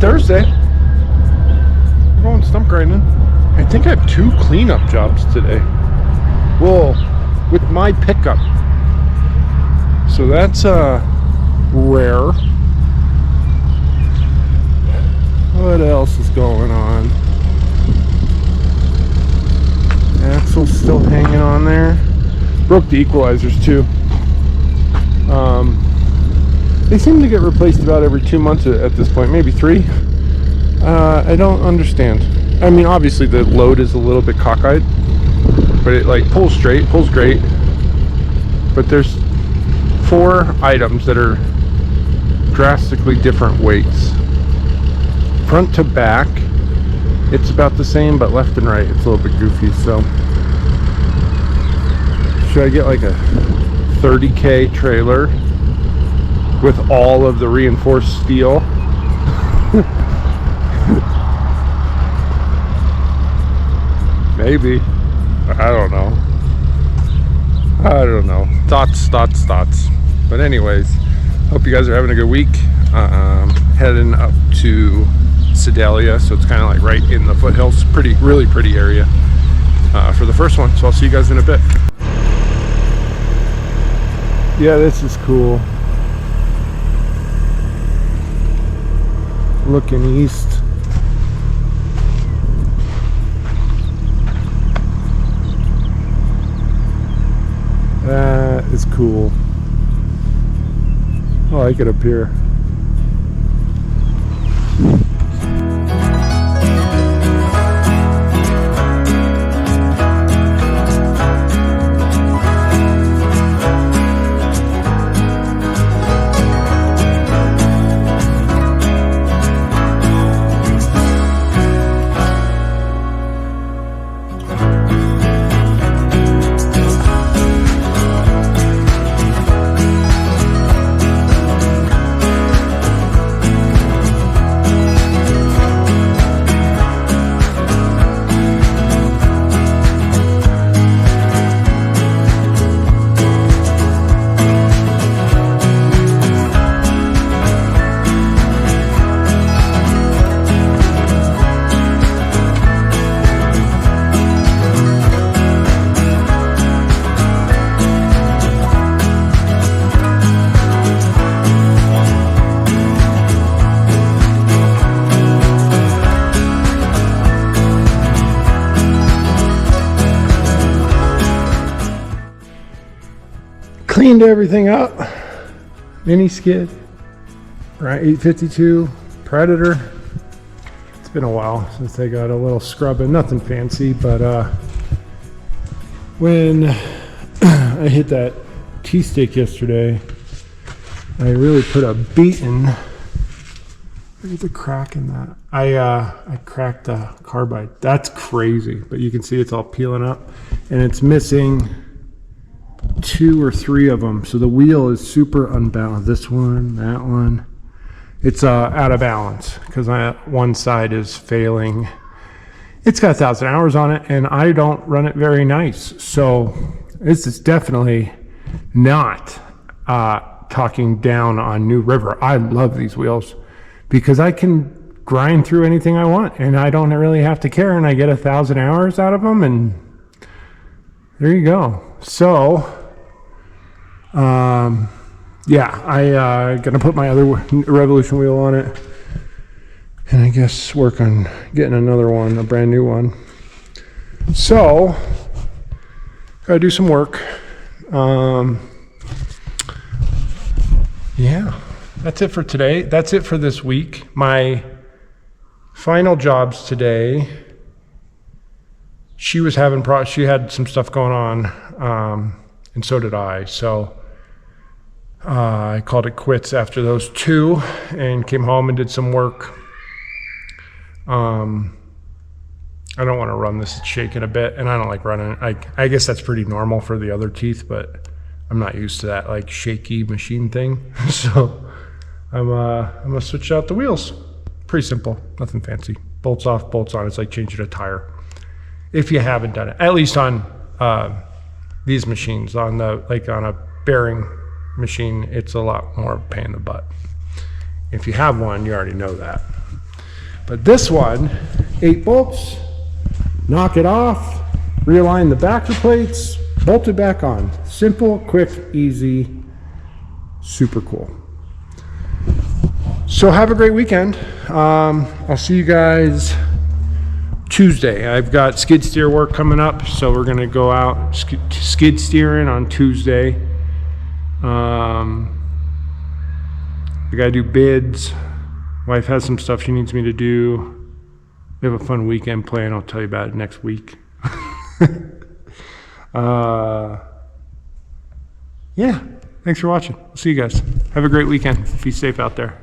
Thursday. We're going stump grinding. I think I have 2 cleanup jobs today. Well, with my pickup. So that's rare. What else is going on? Axle's still hanging on there. Broke the equalizers too. They seem to get replaced about every 2 months at this point, maybe 3. I don't understand. I mean, obviously the load is a little bit cockeyed, but it like pulls straight, pulls great. But there's 4 items that are drastically different weights. Front to back, it's about the same, but left and right, it's a little bit goofy. So, should I get like a 30K trailer with all of the reinforced steel? Maybe. I don't know. Thoughts. But anyways, hope you guys are having a good week. Heading up to Sedalia, so it's kind of like right in the foothills. Really pretty area for the first one. So I'll see you guys in a bit. Yeah, this is cool. Looking east. That is cool. I like it up here. Cleaned everything up. Mini skid, right? 852 Predator. It's been a while since they got a little scrubbing. Nothing fancy, but when I hit that T-stick yesterday, I really put a beating. Look at the crack in that. I cracked the carbide. That's crazy, but you can see it's all peeling up, and it's missing 2 or 3 of them, so the wheel is super unbalanced. This one, that one, it's out of balance because one side is failing. It's got 1,000 hours on it, and I don't run it very nice, so this is definitely not talking down on New River. I love these wheels because I can grind through anything I want, and I don't really have to care, and I get 1,000 hours out of them, and there you go. So yeah, I gonna put my other Revolution wheel on it, and I guess work on getting another one, a brand new one. So gotta do some work. Yeah, that's it for today. That's it for this week. My final jobs today, she was having she had some stuff going on, and so did I. So I called it quits after those 2 and came home and did some work. I don't want to run this. It's shaking a bit, and I don't like running it. I guess that's pretty normal for the other teeth, but I'm not used to that like shaky machine thing. So I'm gonna switch out the wheels. Pretty simple, nothing fancy. Bolts off, bolts on. It's like changing a tire. If you haven't done it, at least on these machines, on a bearing machine, it's a lot more pain in the butt. If you have one, you already know that. But this one, 8 bolts, knock it off, realign the backer plates, bolt it back on. Simple, quick, easy, super cool. So have a great weekend. I'll see you guys Tuesday. I've got skid steer work coming up, so we're gonna go out skid steering on Tuesday. I gotta do bids. Wife has some stuff she needs me to do. We have a fun weekend plan. I'll tell you about it next week. Yeah, thanks for watching. See you guys. Have a great weekend. Be safe out there.